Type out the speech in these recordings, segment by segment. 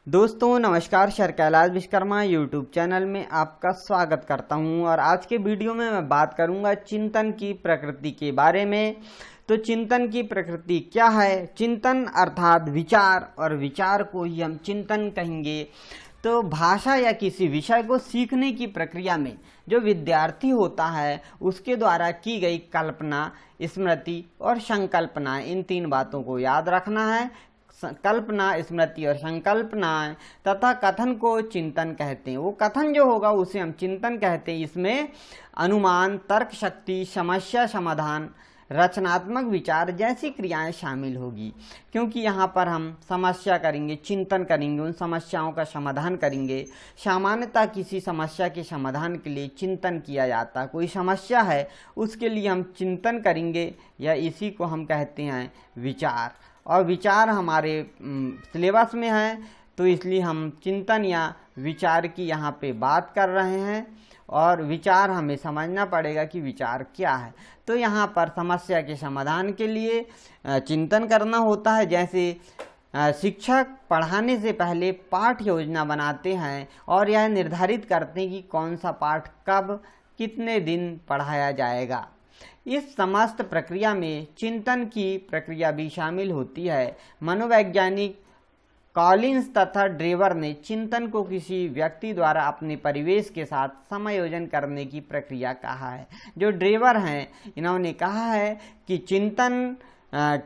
दोस्तों नमस्कार, sir Kailash Vishwakarma YouTube channel में आपका स्वागत करता हूं। और आज के वीडियो में मैं बात करूंगा चिंतन की प्रकृति के बारे में। तो चिंतन की प्रकृति क्या है? चिंतन अर्थात विचार, और विचार को ही हम चिंतन कहेंगे। तो भाषा या किसी विषय को सीखने की प्रक्रिया में जो विद्यार्थी होता है उसके द्वारा की गई कल्पना, स्मृति और संकल्पना, इन तीन बातों को याद रखना है। कल्पना, स्मृति और संकल्पना तथा कथन को चिंतन कहते हैं। वो कथन जो होगा उसे हम चिंतन कहते हैं। इसमें अनुमान, तर्क शक्ति, समस्या समाधान, रचनात्मक विचार जैसी क्रियाएं शामिल होगी। क्योंकि यहाँ पर हम समस्या करेंगे, चिंतन करेंगे, उन समस्याओं का समाधान करेंगे। सामान्यतः किसी समस्या के समाधान के लिए चिंतन किया जाता है। कोई समस्या है उसके लिए हम चिंतन करेंगे, या इसी को हम कहते हैं विचार। और विचार हमारे सिलेबस में है, तो इसलिए हम चिंतन या विचार की यहाँ पे बात कर रहे हैं। और विचार हमें समझना पड़ेगा कि विचार क्या है। तो यहाँ पर समस्या के समाधान के लिए चिंतन करना होता है। जैसे शिक्षक पढ़ाने से पहले पाठ योजना बनाते हैं और यह निर्धारित करते हैं कि कौन सा पाठ कब कितने दिन पढ़ाया जाएगा। इस समस्त प्रक्रिया में चिंतन की प्रक्रिया भी शामिल होती है। मनोवैज्ञानिक कॉलिंस तथा ड्रेवर ने चिंतन को किसी व्यक्ति द्वारा अपने परिवेश के साथ समायोजन करने की प्रक्रिया कहा है। जो ड्रेवर हैं, इन्होंने कहा है कि चिंतन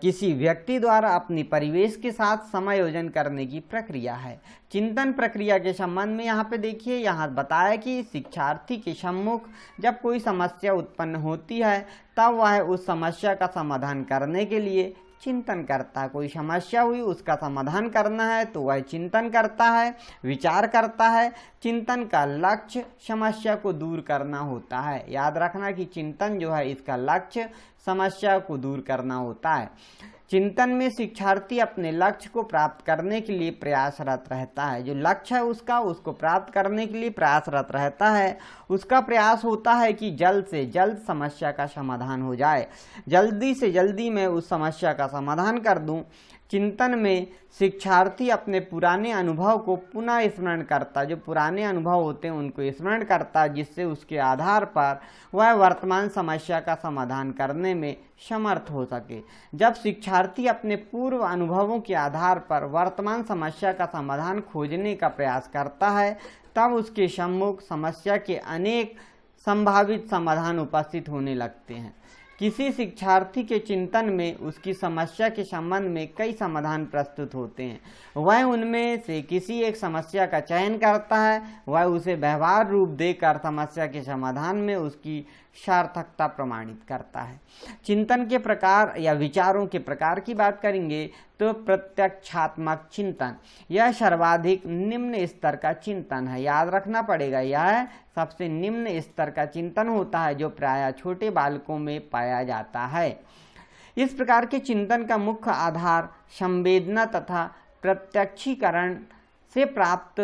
किसी व्यक्ति द्वारा अपने परिवेश के साथ समायोजन करने की प्रक्रिया है। चिंतन प्रक्रिया के संबंध में यहाँ पे देखिए, यहाँ बताया कि शिक्षार्थी के सम्मुख जब कोई समस्या उत्पन्न होती है तब वह उस समस्या का समाधान करने के लिए चिंतन करता है। कोई समस्या हुई, उसका समाधान करना है तो वह चिंतन करता है, विचार करता है। चिंतन का लक्ष्य समस्या को दूर करना होता है। याद रखना कि चिंतन जो है, इसका लक्ष्य समस्या को दूर करना होता है। चिंतन में शिक्षार्थी अपने लक्ष्य को प्राप्त करने के लिए प्रयासरत रहता है। जो लक्ष्य है उसको प्राप्त करने के लिए प्रयासरत रहता है। उसका प्रयास होता है कि जल्द से जल्द समस्या का समाधान हो जाए, जल्दी से जल्दी मैं उस समस्या का समाधान कर दूं। चिंतन में शिक्षार्थी अपने पुराने अनुभव को पुनः स्मरण करता, जो पुराने अनुभव होते हैं उनको स्मरण करता, जिससे उसके आधार पर वह वर्तमान समस्या का समाधान करने में समर्थ हो सके। जब शिक्षार्थी अपने पूर्व अनुभवों के आधार पर वर्तमान समस्या का समाधान खोजने का प्रयास करता है तब उसके सम्मुख समस्या के अनेक संभावित समाधान उपस्थित होने लगते हैं। किसी शिक्षार्थी के चिंतन में उसकी समस्या के संबंध में कई समाधान प्रस्तुत होते हैं। वह उनमें से किसी एक समस्या का चयन करता है, वह उसे व्यवहार रूप देकर समस्या के समाधान में उसकी सार्थकता प्रमाणित करता है। चिंतन के प्रकार या विचारों के प्रकार की बात करेंगे तो प्रत्यक्षात्मक चिंतन, यह सर्वाधिक निम्न स्तर का चिंतन है। याद रखना पड़ेगा, यह सबसे निम्न स्तर का चिंतन होता है जो प्रायः छोटे बालकों में पाया जाता है। इस प्रकार के चिंतन का मुख्य आधार संवेदना तथा प्रत्यक्षीकरण से प्राप्त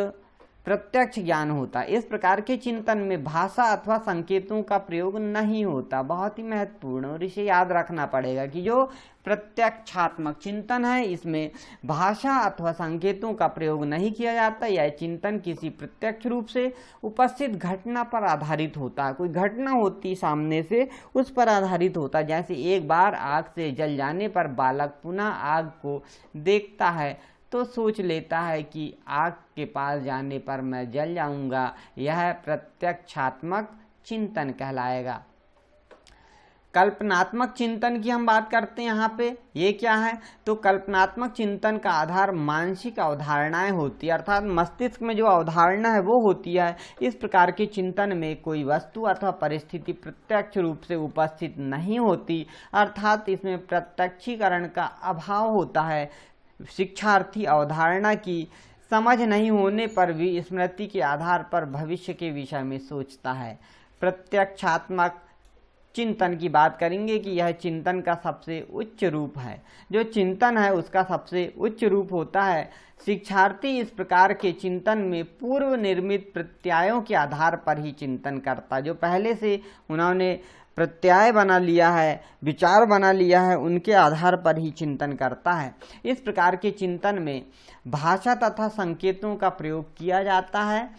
प्रत्यक्ष ज्ञान होता है। इस प्रकार के चिंतन में भाषा अथवा संकेतों का प्रयोग नहीं होता। बहुत ही महत्वपूर्ण, और इसे याद रखना पड़ेगा कि जो प्रत्यक्षात्मक चिंतन है इसमें भाषा अथवा संकेतों का प्रयोग नहीं किया जाता। यह चिंतन किसी प्रत्यक्ष रूप से उपस्थित घटना पर आधारित होता है। कोई घटना होती सामने से, उस पर आधारित होता है। जैसे एक बार आग से जल जाने पर बालक पुनः आग को देखता है तो सोच लेता है कि आग के पास जाने पर मैं जल जाऊंगा। यह प्रत्यक्षात्मक चिंतन कहलाएगा। कल्पनात्मक चिंतन की हम बात करते हैं यहाँ पे। ये क्या है? तो कल्पनात्मक चिंतन का आधार मानसिक अवधारणाएं होती है, अर्थात मस्तिष्क में जो अवधारणा है वो होती है। इस प्रकार के चिंतन में कोई वस्तु अथवा परिस्थिति प्रत्यक्ष रूप से उपस्थित नहीं होती, अर्थात इसमें प्रत्यक्षीकरण का अभाव होता है। शिक्षार्थी अवधारणा की समझ नहीं होने पर भी स्मृति के आधार पर भविष्य के विषय में सोचता है। प्रत्यक्षात्मक चिंतन की बात करेंगे कि यह चिंतन का सबसे उच्च रूप है। जो चिंतन है उसका सबसे उच्च रूप होता है। शिक्षार्थी इस प्रकार के चिंतन में पूर्व निर्मित प्रत्ययों के आधार पर ही चिंतन करता, जो पहले से उन्होंने प्रत्यय बना लिया है, विचार बना लिया है, उनके आधार पर ही चिंतन करता है। इस प्रकार के चिंतन में भाषा तथा संकेतों का प्रयोग किया जाता है।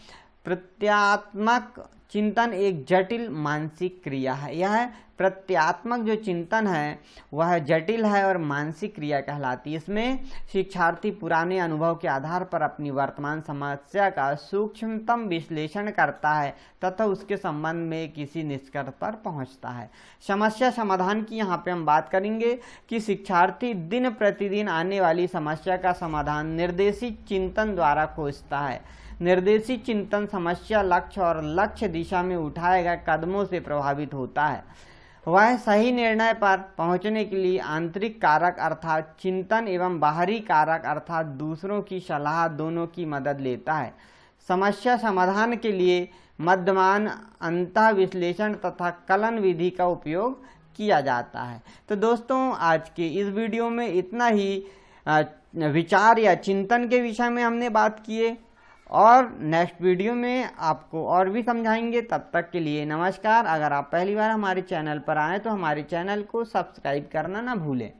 प्रत्यात्मक चिंतन एक जटिल मानसिक क्रिया है। यह प्रत्यात्मक जो चिंतन है वह जटिल है और मानसिक क्रिया कहलाती है। इसमें शिक्षार्थी पुराने अनुभव के आधार पर अपनी वर्तमान समस्या का सूक्ष्मतम विश्लेषण करता है तथा उसके संबंध में किसी निष्कर्ष पर पहुंचता है। समस्या समाधान की यहाँ पे हम बात करेंगे कि शिक्षार्थी दिन प्रतिदिन आने वाली समस्या का समाधान निर्देशित चिंतन द्वारा खोजता है। निर्देशित चिंतन समस्या लक्ष्य और लक्ष्य दिशा में उठाए गए कदमों से प्रभावित होता है। वह सही निर्णय पर पहुंचने के लिए आंतरिक कारक अर्थात चिंतन एवं बाहरी कारक अर्थात दूसरों की सलाह दोनों की मदद लेता है। समस्या समाधान के लिए मध्यमान अंतः विश्लेषण तथा कलन विधि का उपयोग किया जाता है। तो दोस्तों, आज के इस वीडियो में इतना ही विचार या चिंतन के विषय में हमने बात किए और नेक्स्ट वीडियो में आपको और भी समझाएंगे। तब तक के लिए नमस्कार। अगर आप पहली बार हमारे चैनल पर आए तो हमारे चैनल को सब्सक्राइब करना ना भूलें।